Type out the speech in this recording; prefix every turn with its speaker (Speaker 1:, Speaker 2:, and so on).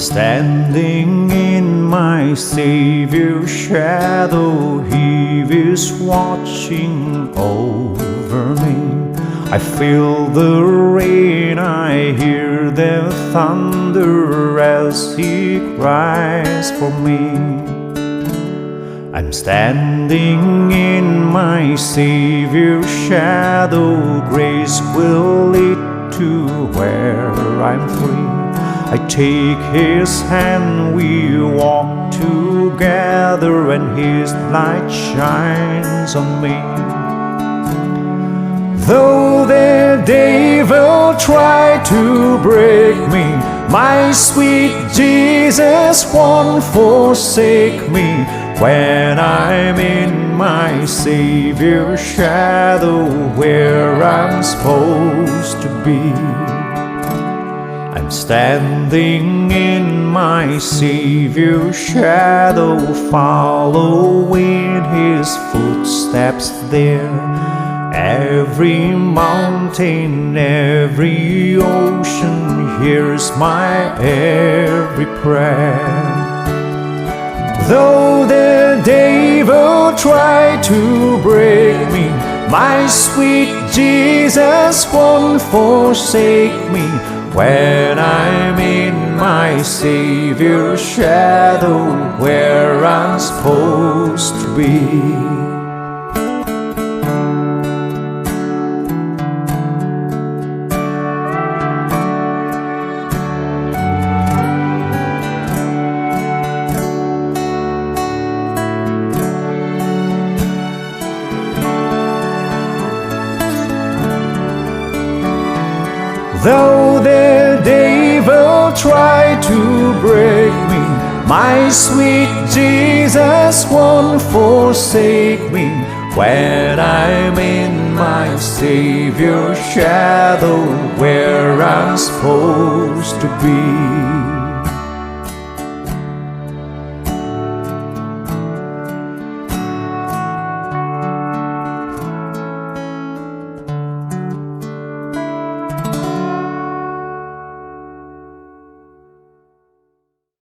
Speaker 1: Standing in my Savior's shadow, He is watching over me. I feel the rain, I hear the thunder as He cries for me. I'm standing in my Savior's shadow, grace will lead to where I'm free. I take His hand, we walk together, and His light shines on me. Though the devil try to break me, my sweet Jesus won't forsake me. When I'm in my Savior's shadow, where I'm supposed to be. I'm standing in my Savior's shadow, following His footsteps there. Every mountain, every ocean hears my every prayer. Though the devil try to break me, my sweet Jesus won't forsake me. When I'm in my Savior's shadow, where I'm supposed to be. Though the devil try to break me, my sweet Jesus won't forsake me. When I'm in my Savior's shadow, where I'm supposed to be.